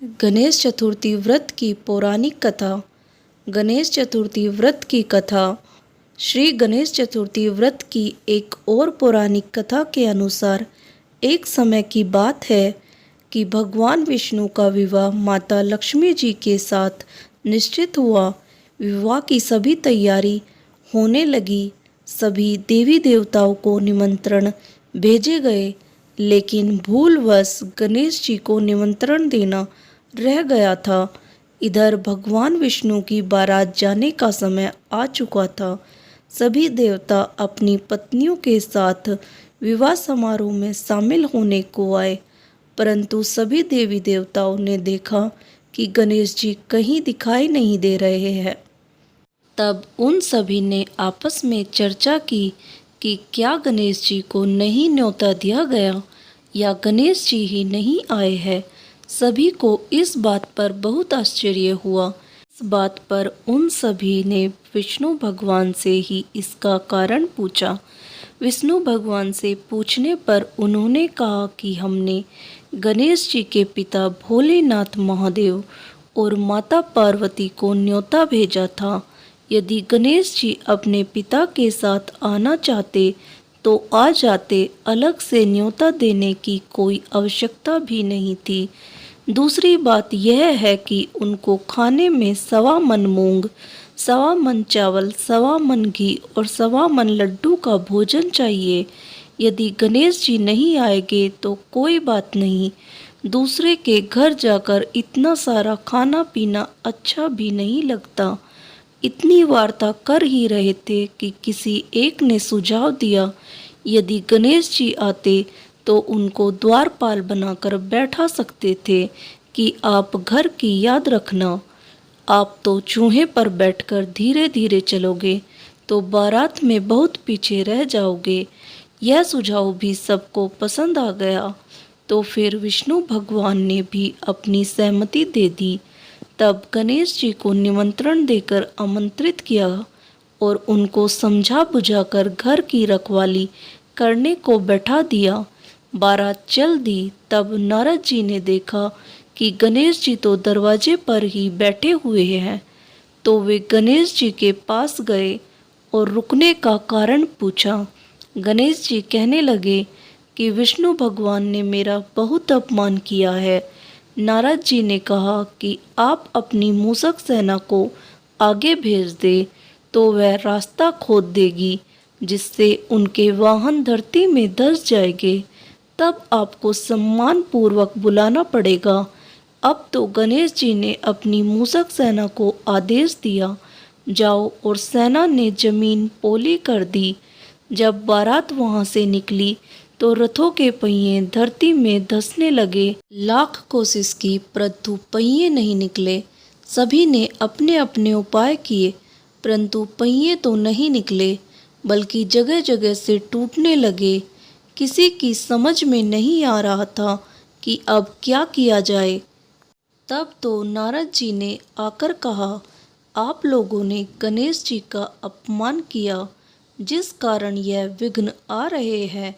गणेश चतुर्थी व्रत की पौराणिक कथा। गणेश चतुर्थी व्रत की कथा। श्री गणेश चतुर्थी व्रत की एक और पौराणिक कथा के अनुसार एक समय की बात है कि भगवान विष्णु का विवाह माता लक्ष्मी जी के साथ निश्चित हुआ। विवाह की सभी तैयारी होने लगी। सभी देवी देवताओं को निमंत्रण भेजे गए, लेकिन भूलवश गणेश जी को निमंत्रण देना रह गया था। इधर भगवान विष्णु की बारात जाने का समय आ चुका था। सभी देवता अपनी पत्नियों के साथ विवाह समारोह में शामिल होने को आए, परंतु सभी देवी देवताओं ने देखा कि गणेश जी कहीं दिखाई नहीं दे रहे हैं। तब उन सभी ने आपस में चर्चा की कि क्या गणेश जी को नहीं न्योता दिया गया या गणेश जी ही नहीं आए हैं। सभी को इस बात पर बहुत आश्चर्य हुआ। इस बात पर उन सभी ने विष्णु भगवान से ही इसका कारण पूछा। विष्णु भगवान से पूछने पर उन्होंने कहा कि हमने गणेश जी के पिता भोलेनाथ महादेव और माता पार्वती को न्योता भेजा था। यदि गणेश जी अपने पिता के साथ आना चाहते तो आ जाते, अलग से न्योता देने की कोई आवश्यकता भी नहीं थी। दूसरी बात यह है कि उनको खाने में 1.25 मन मूंग, 1.25 मन चावल, 1.25 मन घी और 1.25 मन लड्डू का भोजन चाहिए। यदि गणेश जी नहीं आएंगे तो कोई बात नहीं, दूसरे के घर जाकर इतना सारा खाना पीना अच्छा भी नहीं लगता। इतनी वार्ता कर ही रहे थे कि किसी एक ने सुझाव दिया, यदि गणेश जी आते तो उनको द्वारपाल बनाकर बैठा सकते थे कि आप घर की याद रखना। आप तो चूहे पर बैठकर धीरे धीरे चलोगे तो बारात में बहुत पीछे रह जाओगे। यह सुझाव भी सबको पसंद आ गया, तो फिर विष्णु भगवान ने भी अपनी सहमति दे दी। तब गणेश जी को निमंत्रण देकर आमंत्रित किया और उनको समझा बुझाकर घर की रखवाली करने को बैठा दिया। बारात चल दी। तब नारद जी ने देखा कि गणेश जी तो दरवाजे पर ही बैठे हुए हैं, तो वे गणेश जी के पास गए और रुकने का कारण पूछा। गणेश जी कहने लगे कि विष्णु भगवान ने मेरा बहुत अपमान किया है। नारद जी ने कहा कि आप अपनी मूषक सेना को आगे भेज दे तो वह रास्ता खोद देगी, जिससे उनके वाहन धरती में धंस जाएंगे। तब आपको सम्मान पूर्वक बुलाना पड़ेगा। अब तो गणेश जी ने अपनी मूषक सेना को आदेश दिया, जाओ, और सेना ने जमीन पोली कर दी। जब बारात वहां से निकली तो रथों के पहिए धरती में धंसने लगे। लाख कोशिश की परंतु पहिए नहीं निकले। सभी ने अपने अपने उपाय किए, परंतु पहिए तो नहीं निकले, बल्कि जगह जगह से टूटने लगे। किसी की समझ में नहीं आ रहा था कि अब क्या किया जाए। तब तो नारद जी ने आकर कहा, आप लोगों ने गणेश जी का अपमान किया, जिस कारण यह विघ्न आ रहे हैं।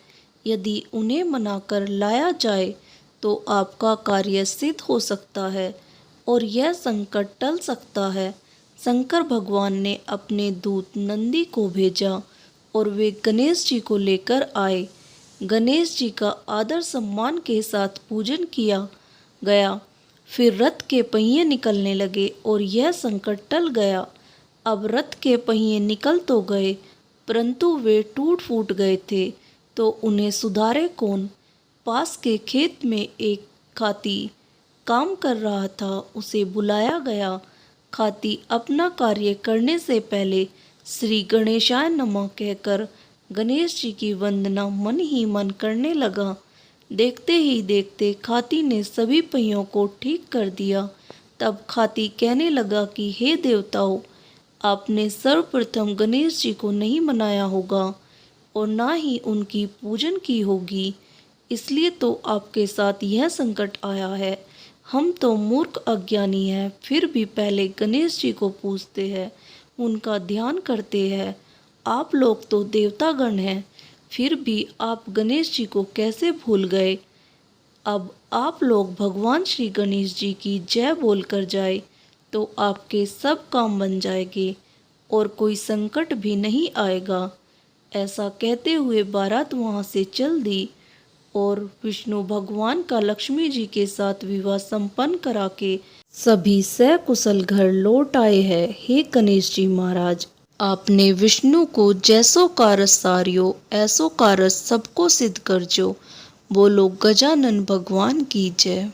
यदि उन्हें मनाकर लाया जाए तो आपका कार्य सिद्ध हो सकता है और यह संकट टल सकता है। शंकर भगवान ने अपने दूत नंदी को भेजा और वे गणेश जी को लेकर आए। गणेश जी का आदर सम्मान के साथ पूजन किया गया। फिर रथ के पहिए निकलने लगे और यह संकट टल गया। अब रथ के पहिए निकल तो गए, परंतु वे टूट फूट गए थे, तो उन्हें सुधारे कौन। पास के खेत में एक खाती काम कर रहा था, उसे बुलाया गया। खाती अपना कार्य करने से पहले श्री गणेशाय नमः कहकर गणेश जी की वंदना मन ही मन करने लगा। देखते ही देखते खाती ने सभी पहियों को ठीक कर दिया। तब खाती कहने लगा कि हे देवताओं, आपने सर्वप्रथम गणेश जी को नहीं मनाया होगा और ना ही उनकी पूजन की होगी, इसलिए तो आपके साथ यह संकट आया है। हम तो मूर्ख अज्ञानी हैं, फिर भी पहले गणेश जी को पूजते हैं, उनका ध्यान करते हैं। आप लोग तो देवतागण हैं, फिर भी आप गणेश जी को कैसे भूल गए। अब आप लोग भगवान श्री गणेश जी की जय बोलकर जाए तो आपके सब काम बन जाएंगे और कोई संकट भी नहीं आएगा। ऐसा कहते हुए बारात वहाँ से चल दी और विष्णु भगवान का लक्ष्मी जी के साथ विवाह संपन्न करा के सभी सकुशल घर लौट आए हैं। हे गणेश जी महाराज, आपने विष्णु को जैसो कारस सारियो ऐसो कारस सबको सिद्ध कर जो। बोलो गजानन भगवान की जय।